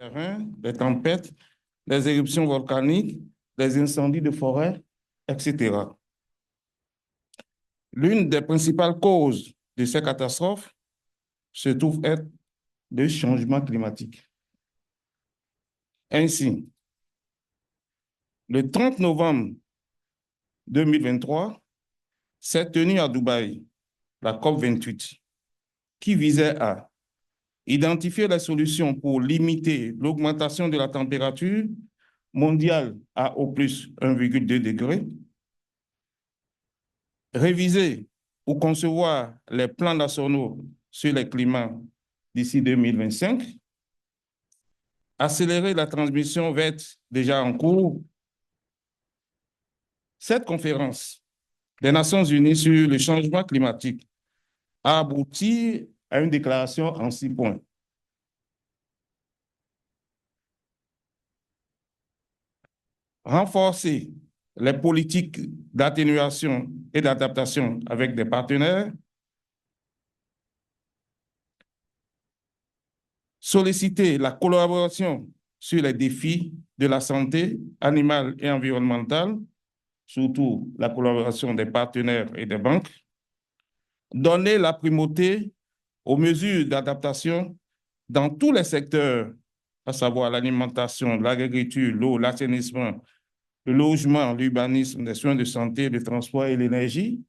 terrain, des tempêtes, des éruptions volcaniques, des incendies de forêt, etc. L'une des principales causes de ces catastrophes se trouve être le changement climatique. Ainsi, le 30 novembre 2023, s'est tenue à Dubaï la COP28, qui visait à identifier les solutions pour limiter l'augmentation de la température mondiale à au plus 1,2 degré, réviser ou concevoir les plans nationaux sur le climat d'ici 2025, accélérer la transmission verte déjà en cours. Cette conférence des Nations unies sur le changement climatique a abouti à une déclaration en 6 points. Renforcer les politiques d'atténuation et d'adaptation avec des partenaires, solliciter la collaboration sur les défis de la santé animale et environnementale, surtout la collaboration des partenaires et des banques, donner la primauté aux mesures d'adaptation dans tous les secteurs, à savoir l'alimentation, l'agriculture, l'eau, l'assainissement, le logement, l'urbanisme, les soins de santé, le transport et l'énergie,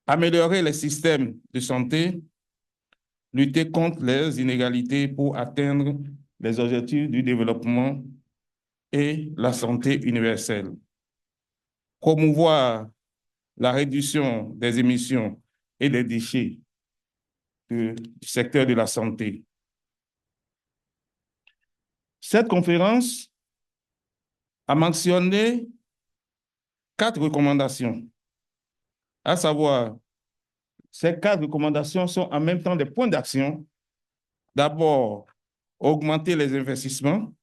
améliorer les systèmes de santé, lutter contre les inégalités pour atteindre les objectifs du développement et la santé universelle, promouvoir la réduction des émissions et des déchets du secteur de la santé. Cette conférence a mentionné 4 recommandations, à savoir, ces 4 recommandations sont en même temps des points d'action. D'abord, augmenter les investissements.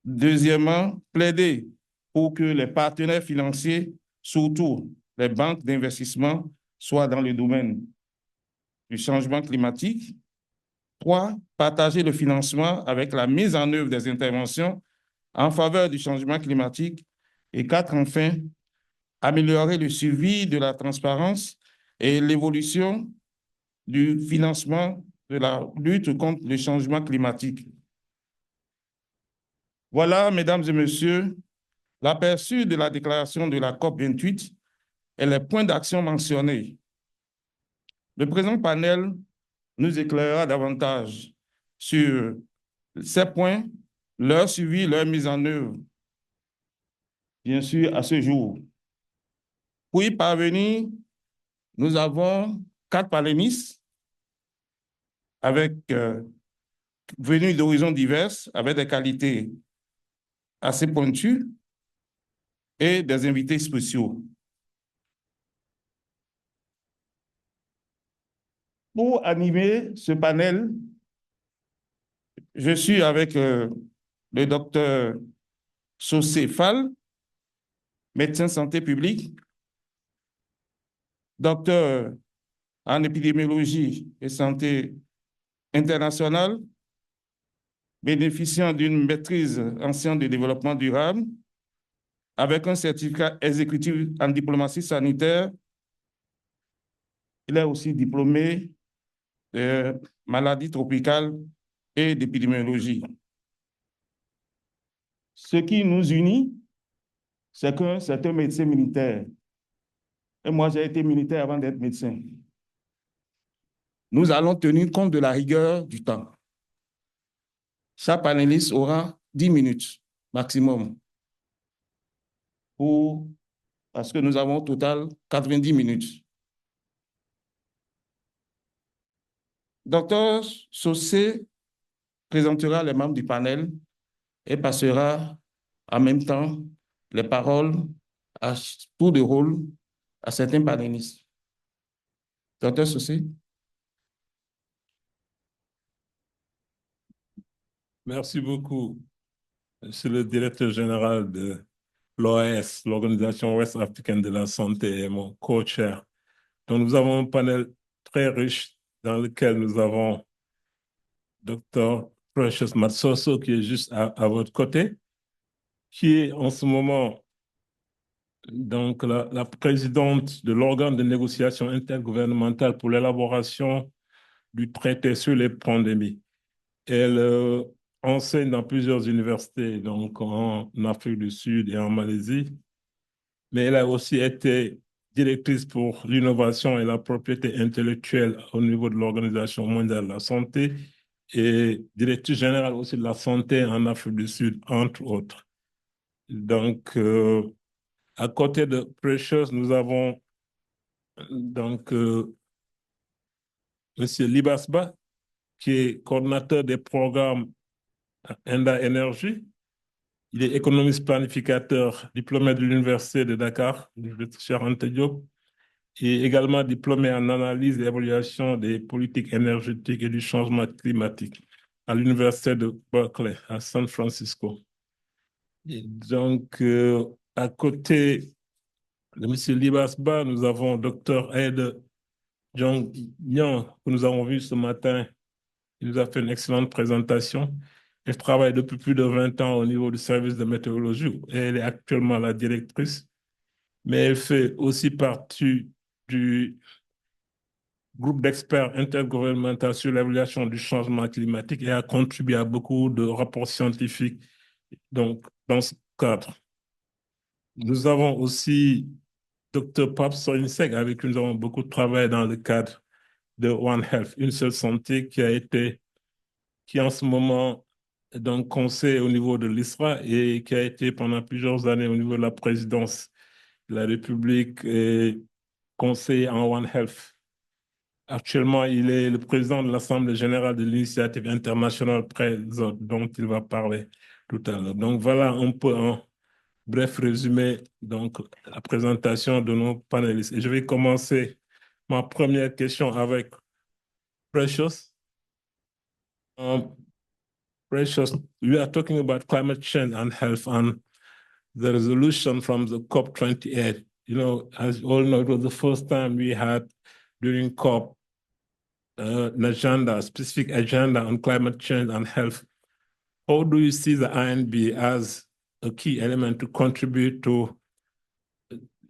Deuxièmement, plaider pour que les partenaires financiers, surtout les banques d'investissement, soient dans le domaine du changement climatique. 3, partager le financement avec la mise en œuvre des interventions en faveur du changement climatique. Et 4, enfin, améliorer le suivi de la transparence et l'évolution du financement de la lutte contre le changement climatique. Voilà, mesdames et messieurs, l'aperçu de la déclaration de la COP28 et les points d'action mentionnés. Le présent panel nous éclairera davantage sur ces points, leur suivi, leur mise en œuvre, bien sûr, à ce jour. Pour y parvenir, nous avons 4 panélistes venus d'horizons divers, avec des qualités assez pointues et des invités spéciaux. Pour animer ce panel, je suis avec le docteur Socé Fall, médecin santé publique, docteur en épidémiologie et santé internationale, bénéficiant d'une maîtrise en sciences de développement durable, avec un certificat exécutif en diplomatie sanitaire. Il est aussi diplômé de maladies tropicales et d'épidémiologie. Ce qui nous unit, c'est que c'est un médecin militaire. Et moi, j'ai été militaire avant d'être médecin. Nous allons tenir compte de la rigueur du temps. Chaque panéliste aura 10 minutes maximum, parce que nous avons au total 90 minutes. Docteur Socé présentera les membres du panel et passera en même temps les paroles à tour de rôle à certains panélistes. Docteur Socé. Merci beaucoup. Je suis le directeur général de l'OAS, l'Organisation ouest-africaine de la santé, et mon co-chair. Donc, nous avons un panel très riche dans lequel nous avons Dr. Precious Matsoso, qui est juste à votre côté, qui est en ce moment donc la présidente de l'organe de négociation intergouvernementale pour l'élaboration du traité sur les pandémies. Elle enseigne dans plusieurs universités, donc en Afrique du Sud et en Malaisie, mais elle a aussi été directrice pour l'innovation et la propriété intellectuelle au niveau de l'Organisation mondiale de la santé et directrice générale aussi de la santé en Afrique du Sud, entre autres. Donc, à côté de Precious, nous avons donc Monsieur Libasba, qui est coordinateur des programmes Enda Energy. Il est économiste planificateur, diplômé de l'Université de Dakar, l'Université Cheikh Anta Diop, et également diplômé en analyse et évaluation des politiques énergétiques et du changement climatique à l'Université de Berkeley, à San Francisco. Et donc, à côté de M. Libasba, nous avons Dr. Aide Jong Nyan, que nous avons vu ce matin. Il nous a fait une excellente présentation. Elle travaille depuis plus de 20 ans au niveau du service de météorologie. Elle est actuellement la directrice, mais elle fait aussi partie du groupe d'experts intergouvernemental sur l'évaluation du changement climatique et a contribué à beaucoup de rapports scientifiques donc, dans ce cadre. Nous avons aussi Dr. Pap Soinsek, avec qui nous avons beaucoup travaillé dans le cadre de One Health, une seule santé qui en ce moment est donc conseil au niveau de l'ISRA et qui a été pendant plusieurs années au niveau de la présidence de la République et conseiller en One Health. Actuellement, il est le président de l'Assemblée générale de l'initiative internationale PRESOT, dont il va parler tout à l'heure. Donc voilà un peu un bref résumé, donc la présentation de nos panélistes. Et je vais commencer ma première question avec Precious. Precious, we are talking about climate change and health and the resolution from the COP28. You know, as you all know, it was the first time we had during COP an agenda, a specific agenda on climate change and health. How do you see the INB as a key element to contribute to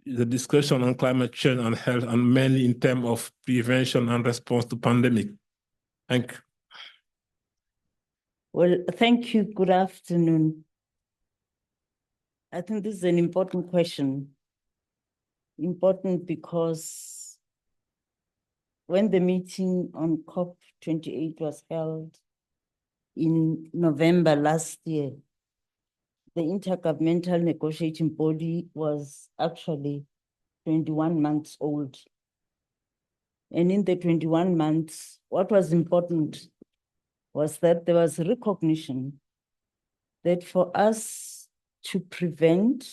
the discussion on climate change and health, and mainly in terms of prevention and response to pandemic? Thank you. Well, thank you. Good afternoon. I think this is an important question. Important because when the meeting on COP28 was held in November last year, the Intergovernmental Negotiating Body was actually 21 months old. And in the 21 months, what was important was that there was recognition that for us to prevent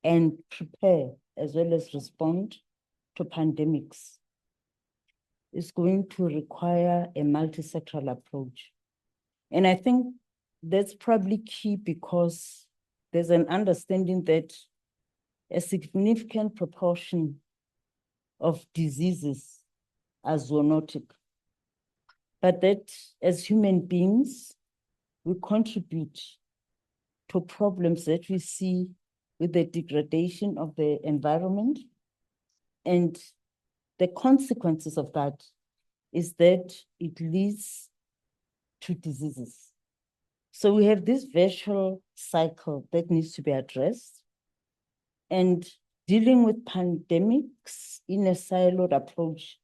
and prepare as well as respond to pandemics is going to require a multi-sectoral approach. And I think that's probably key because there's an understanding that a significant proportion of diseases are zoonotic, but that as human beings, we contribute to problems that we see with the degradation of the environment. And the consequences of that is that it leads to diseases. So we have this virtual cycle that needs to be addressed. And dealing with pandemics in a siloed approach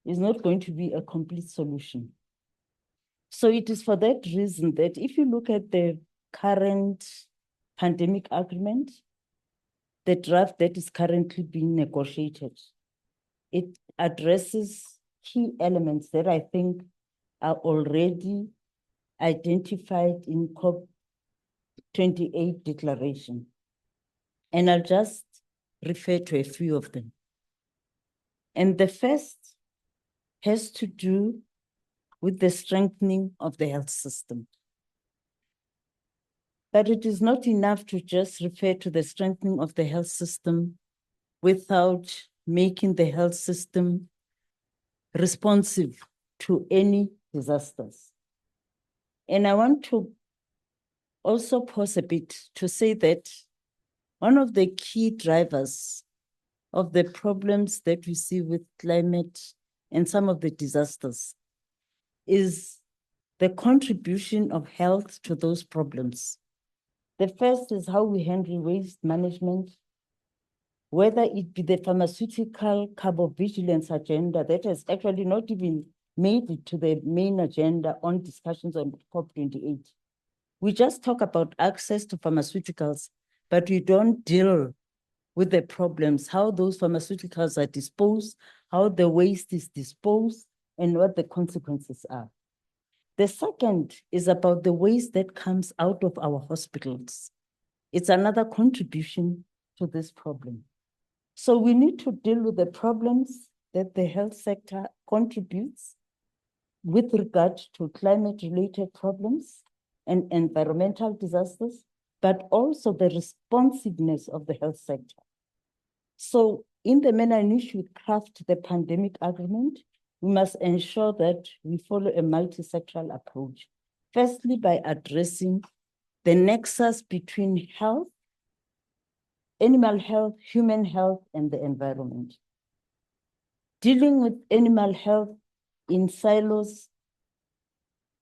is not going to be a complete solution. So it is for that reason that if you look at the current pandemic agreement, the draft that is currently being negotiated, it addresses key elements that I think are already identified in COP28 declaration. And I'll just refer to a few of them. And the first has to do with the strengthening of the health system. But it is not enough to just refer to the strengthening of the health system without making the health system responsive to any disasters. And I want to also pause a bit to say that one of the key drivers of the problems that we see with climate and some of the disasters is the contribution of health to those problems. The first is how we handle waste management, whether it be the pharmaceutical carbovigilance agenda that has actually not even made it to the main agenda on discussions on COP28. We just talk about access to pharmaceuticals, but we don't deal with the problems, how those pharmaceuticals are disposed, how the waste is disposed, and what the consequences are. The second is about the waste that comes out of our hospitals. It's another contribution to this problem. So we need to deal with the problems that the health sector contributes with regard to climate-related problems and environmental disasters, but also the responsiveness of the health sector. So in the manner in which we craft the pandemic agreement, we must ensure that we follow a multi-sectoral approach. Firstly, by addressing the nexus between health, animal health, human health, and the environment. Dealing with animal health in silos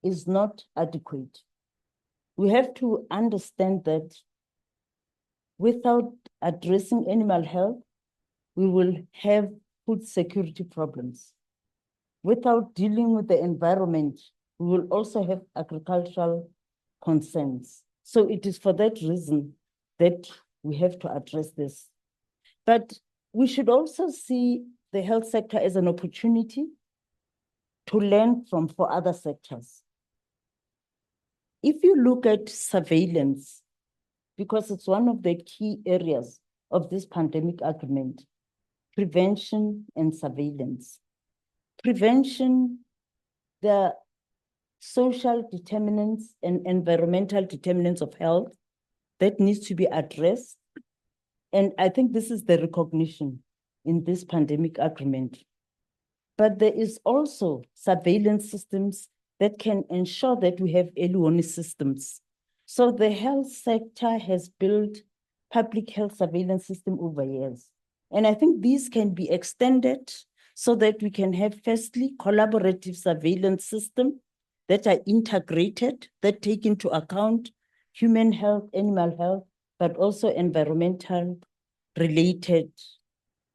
is not adequate. We have to understand that without addressing animal health, we will have food security problems. Without dealing with the environment, we will also have agricultural concerns. So it is for that reason that we have to address this. But we should also see the health sector as an opportunity to learn from for other sectors. If you look at surveillance, because it's one of the key areas of this pandemic agreement, prevention and surveillance. Prevention, the social determinants and environmental determinants of health that needs to be addressed. And I think this is the recognition in this pandemic agreement. But there is also surveillance systems that can ensure that we have early warning systems. So the health sector has built public health surveillance system over years. And I think these can be extended so that we can have, firstly, collaborative surveillance system that are integrated, that take into account human health, animal health, but also environmental related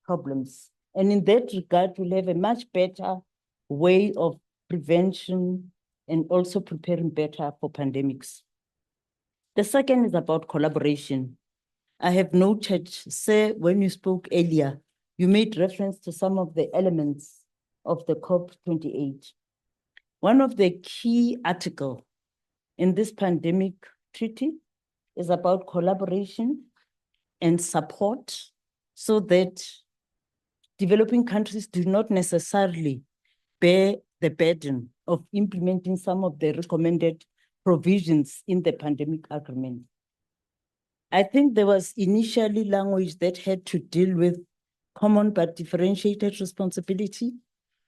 problems. And in that regard, we'll have a much better way of prevention and also preparing better for pandemics. The second is about collaboration. I have noted, sir, when you spoke earlier, you made reference to some of the elements of the COP28. One of the key articles in this pandemic treaty is about collaboration and support so that developing countries do not necessarily bear the burden of implementing some of the recommended provisions in the pandemic agreement. I think there was initially language that had to deal with common but differentiated responsibility,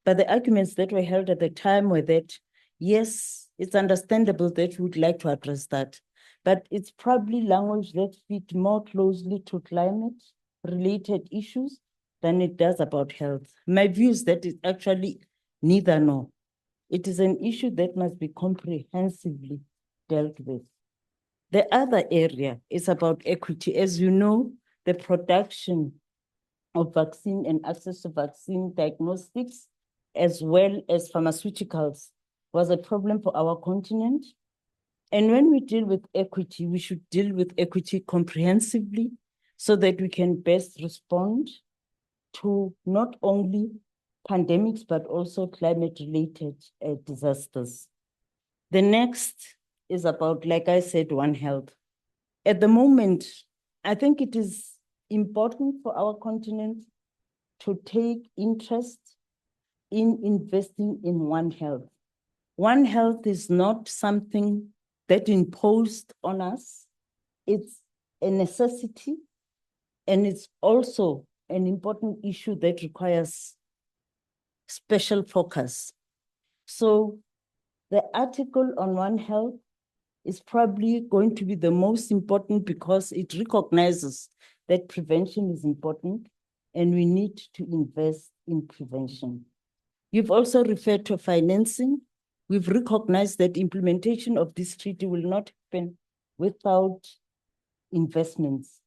but the arguments that were held at the time were that, yes, it's understandable that we would like to address that, but it's probably language that fit more closely to climate-related issues than it does about health. My view is that it's actually neither nor. It is an issue that must be comprehensively dealt with. The other area is about equity. As you know, the production of vaccine and access to vaccine diagnostics, as well as pharmaceuticals, was a problem for our continent. And when we deal with equity, we should deal with equity comprehensively so that we can best respond to not only pandemics, but also climate-related disasters. The next is about, like I said, One Health. At the moment, I think it is important for our continent to take interest in investing in One Health. One Health is not something that imposed on us. It's a necessity, and it's also an important issue that requires special focus. So the article on One Health is probably going to be the most important because it recognizes that prevention is important and we need to invest in prevention. You've also referred to financing. We've recognized that implementation of this treaty will not happen without investments.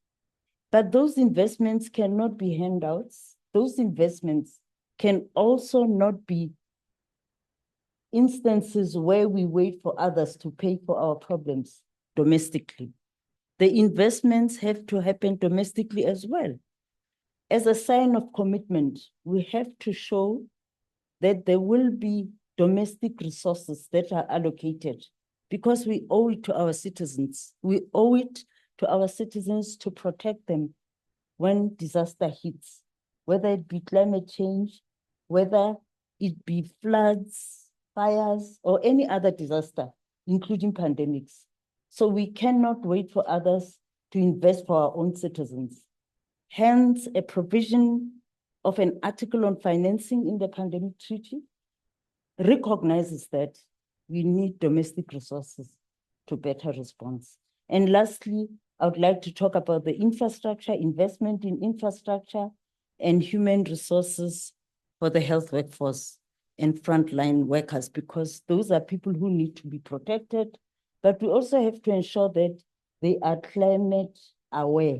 But those investments cannot be handouts. Those investments can also not be instances where we wait for others to pay for our problems domestically. The investments have to happen domestically as well. As a sign of commitment, we have to show that there will be domestic resources that are allocated because we owe it to our citizens. We owe it to our citizens to protect them when disaster hits, whether it be climate change, whether it be floods, fires, or any other disaster, including pandemics. So we cannot wait for others to invest for our own citizens. Hence, a provision of an article on financing in the pandemic treaty recognizes that we need domestic resources to better response. And lastly, I would like to talk about the infrastructure, investment in infrastructure and human resources for the health workforce and frontline workers, because those are people who need to be protected, but we also have to ensure that they are climate aware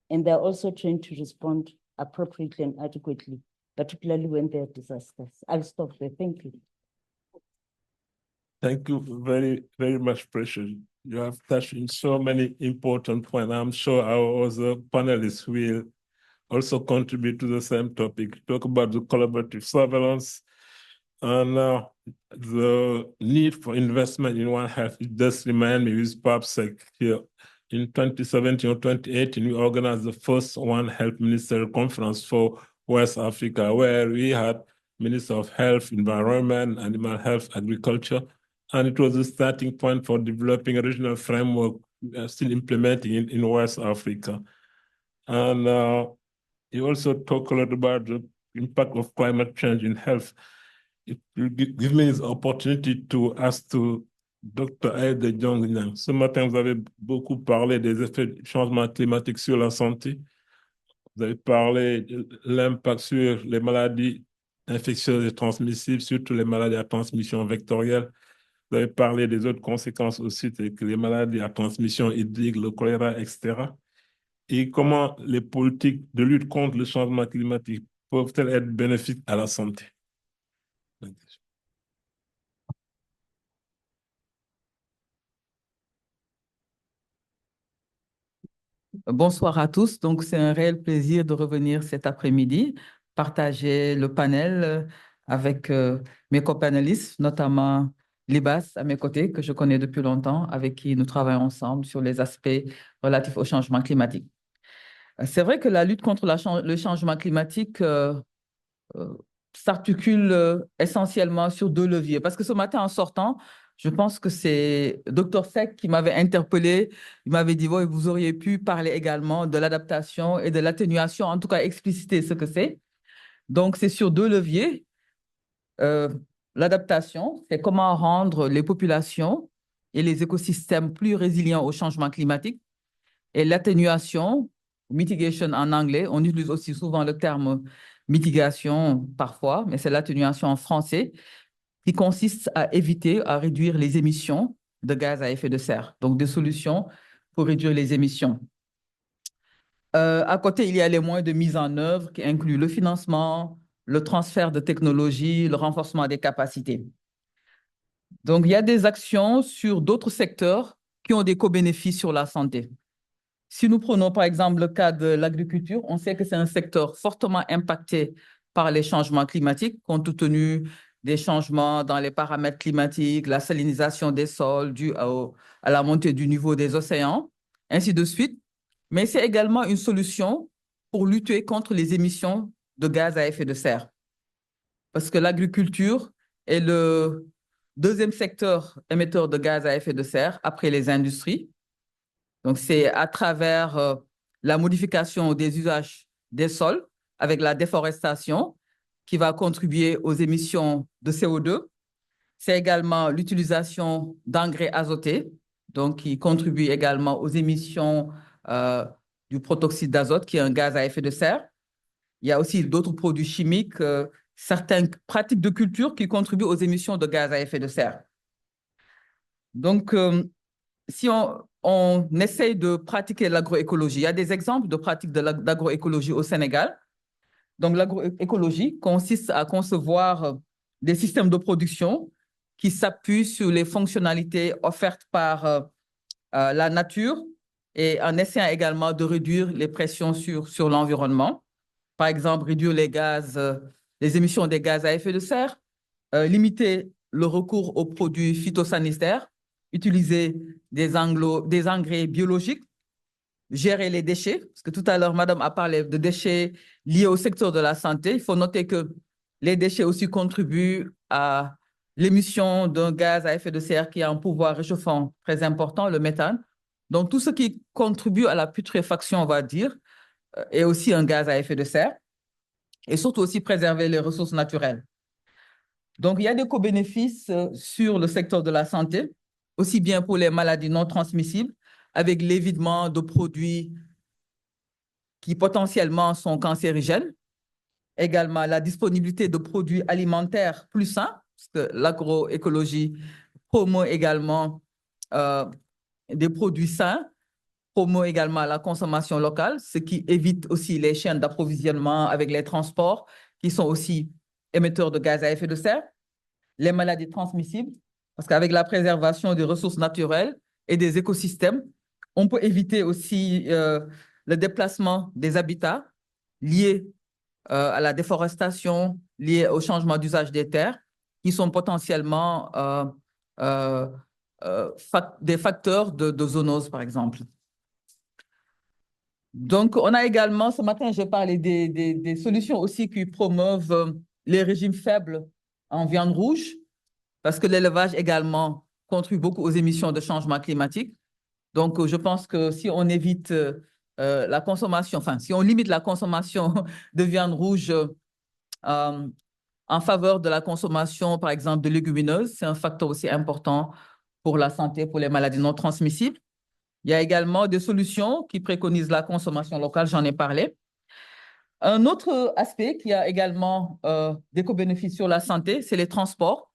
and they're also trained to respond appropriately and adequately, particularly when there are disasters. I'll stop there. Thank you. Thank you very, very much, Precious. You have touched on so many important points. I'm sure our other panelists will also contribute to the same topic, talk about the collaborative surveillance and the need for investment in One Health. It does remind me with PAPSEC here. In 2017 or 2018, we organized the first One Health Ministerial Conference for West Africa, where we had Minister of Health, Environment, Animal Health, Agriculture, and it was a starting point for developing a regional framework we are still implementing in West Africa. And you also talk a lot about the impact of climate change in health. It will give me this opportunity to ask to Dr. Aïda Diong. Ce matin, vous avez beaucoup parlé des effets du changement climatique sur la santé. Vous avez parlé de l'impact sur les maladies infectieuses et transmissibles, surtout les maladies à transmission vectorielle. Vous avez parlé des autres conséquences aussi, telles que les maladies à transmission hydrique, le choléra, etc. Et comment les politiques de lutte contre le changement climatique peuvent-elles être bénéfiques à la santé? Bonsoir à tous. Donc, c'est un réel plaisir de revenir cet après-midi, partager le panel avec mes copanélistes, notamment Libas à mes côtés, que je connais depuis longtemps, avec qui nous travaillons ensemble sur les aspects relatifs au changement climatique. C'est vrai que la lutte contre le changement climatique s'articule essentiellement sur deux leviers. Parce que ce matin, en sortant, je pense que c'est Dr Seck qui m'avait interpellé. Il m'avait dit, ouais, vous auriez pu parler également de l'adaptation et de l'atténuation, en tout cas expliciter ce que c'est. Donc, c'est sur deux leviers. L'adaptation, c'est comment rendre les populations et les écosystèmes plus résilients au changement climatique. Et l'atténuation, mitigation en anglais, on utilise aussi souvent le terme mitigation parfois, mais c'est l'atténuation en français, qui consiste à éviter, à réduire les émissions de gaz à effet de serre. Donc, des solutions pour réduire les émissions. À côté, il y a les moyens de mise en œuvre qui incluent le financement, le transfert de technologies, le renforcement des capacités. Donc, il y a des actions sur d'autres secteurs qui ont des co-bénéfices sur la santé. Si nous prenons par exemple le cas de l'agriculture, on sait que c'est un secteur fortement impacté par les changements climatiques, compte tenu des changements dans les paramètres climatiques, la salinisation des sols due à la montée du niveau des océans, ainsi de suite. Mais c'est également une solution pour lutter contre les émissions de gaz à effet de serre. Parce que l'agriculture est le deuxième secteur émetteur de gaz à effet de serre après les industries. Donc, c'est à travers la modification des usages des sols avec la déforestation qui va contribuer aux émissions de CO2. C'est également l'utilisation d'engrais azotés, donc qui contribue également aux émissions du protoxyde d'azote, qui est un gaz à effet de serre. Il y a aussi d'autres produits chimiques, certaines pratiques de culture qui contribuent aux émissions de gaz à effet de serre. Donc, si on essaye de pratiquer l'agroécologie, il y a des exemples de pratiques d'agroécologie au Sénégal. Donc, l'agroécologie consiste à concevoir des systèmes de production qui s'appuient sur les fonctionnalités offertes par la nature et en essayant également de réduire les pressions sur l'environnement. Par exemple, réduire les émissions des gaz à effet de serre, limiter le recours aux produits phytosanitaires, utiliser des engrais biologiques, gérer les déchets, parce que tout à l'heure, Madame a parlé de déchets liés au secteur de la santé. Il faut noter que les déchets aussi contribuent à l'émission d'un gaz à effet de serre qui a un pouvoir réchauffant très important, le méthane. Donc, tout ce qui contribue à la putréfaction, on va dire, est aussi un gaz à effet de serre, et surtout aussi préserver les ressources naturelles. Donc, il y a des co-bénéfices sur le secteur de la santé, aussi bien pour les maladies non transmissibles, avec l'évitement de produits qui potentiellement sont cancérigènes, également la disponibilité de produits alimentaires plus sains, parce que l'agroécologie promeut également des produits sains, promeut également la consommation locale, ce qui évite aussi les chaînes d'approvisionnement avec les transports qui sont aussi émetteurs de gaz à effet de serre, les maladies transmissibles, parce qu'avec la préservation des ressources naturelles et des écosystèmes, on peut éviter aussi le déplacement des habitats liés à la déforestation, liés au changement d'usage des terres, qui sont potentiellement des facteurs de zoonose, par exemple. Donc, on a également, ce matin, j'ai parlé des solutions aussi qui promeuvent les régimes faibles en viande rouge, parce que l'élevage également contribue beaucoup aux émissions de changement climatique. Donc, je pense que si on évite la consommation, enfin, si on limite la consommation de viande rouge en faveur de la consommation, par exemple, de légumineuses, c'est un facteur aussi important pour la santé, pour les maladies non transmissibles. Il y a également des solutions qui préconisent la consommation locale, j'en ai parlé. Un autre aspect qui a également des co-bénéfices sur la santé, c'est les transports,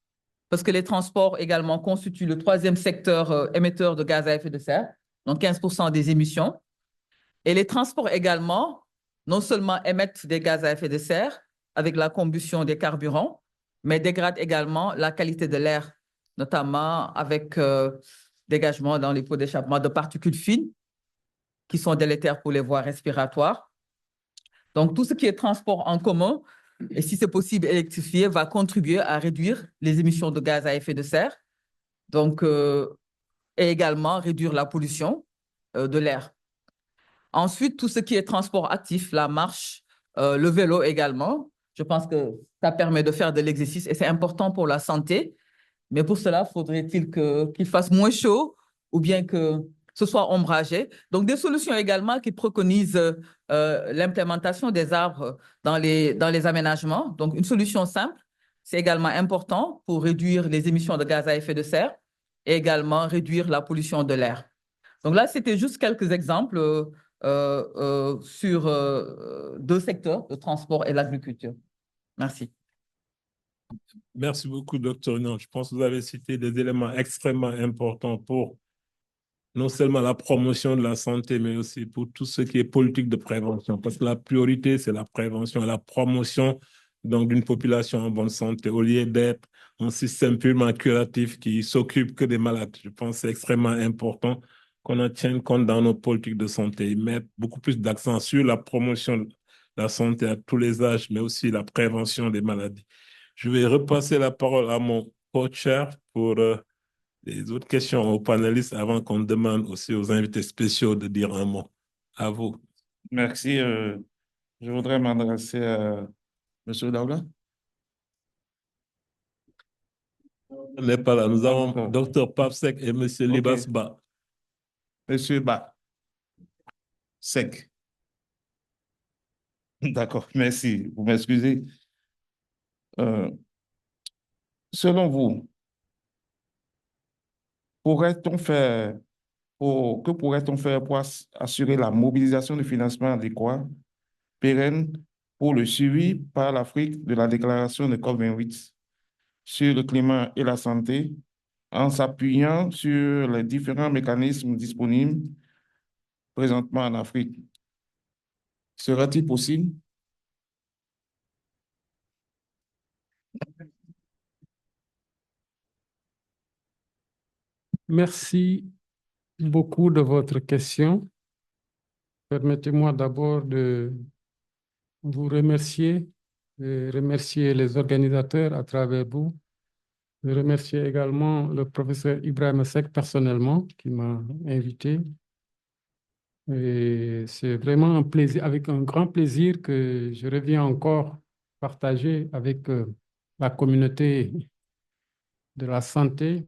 parce que les transports également constituent le troisième secteur émetteur de gaz à effet de serre, donc 15% des émissions. Et les transports également, non seulement émettent des gaz à effet de serre avec la combustion des carburants, mais dégradent également la qualité de l'air, notamment avec dégagement dans les pots d'échappement de particules fines qui sont délétères pour les voies respiratoires. Donc, tout ce qui est transport en commun, et si c'est possible électrifié, va contribuer à réduire les émissions de gaz à effet de serre, donc, et également réduire la pollution de l'air. Ensuite, tout ce qui est transport actif, la marche, le vélo également, je pense que ça permet de faire de l'exercice et c'est important pour la santé. Mais pour cela, faudrait-il qu'il fasse moins chaud ou bien que ce soit ombragé. Donc, des solutions également qui préconisent l'implémentation des arbres dans les aménagements. Donc, une solution simple, c'est également important pour réduire les émissions de gaz à effet de serre et également réduire la pollution de l'air. Donc là, c'était juste quelques exemples sur deux secteurs, le transport et l'agriculture. Merci. Merci beaucoup, Dr. Niang. Je pense que vous avez cité des éléments extrêmement importants pour non seulement la promotion de la santé, mais aussi pour tout ce qui est politique de prévention. Parce que la priorité, c'est la prévention et la promotion d'une population en bonne santé, au lieu d'être un système purement curatif qui s'occupe que des malades. Je pense que c'est extrêmement important qu'on en tienne compte dans nos politiques de santé et mettre beaucoup plus d'accent sur la promotion de la santé à tous les âges, mais aussi la prévention des maladies. Je vais repasser la parole à mon co-chair pour les autres questions aux panélistes avant qu'on demande aussi aux invités spéciaux de dire un mot. À vous. Merci. Je voudrais m'adresser à M. Daouda. On n'est pas là. Nous avons Dr. Papsek et M. Libas Ba. Monsieur Ba. Sec. D'accord, merci. Vous m'excusez. Selon vous, que pourrait-on faire pour assurer la mobilisation de financement adéquat, pérenne, pour le suivi par l'Afrique de la déclaration de COP28 sur le climat et la santé, en s'appuyant sur les différents mécanismes disponibles présentement en Afrique? Sera-t-il possible? Merci beaucoup de votre question. Permettez-moi d'abord de vous remercier, et remercier les organisateurs à travers vous. Je remercie également le professeur Ibrahim Seck personnellement qui m'a invité. Et c'est vraiment un plaisir, avec un grand plaisir que je reviens encore partager avec la communauté de la santé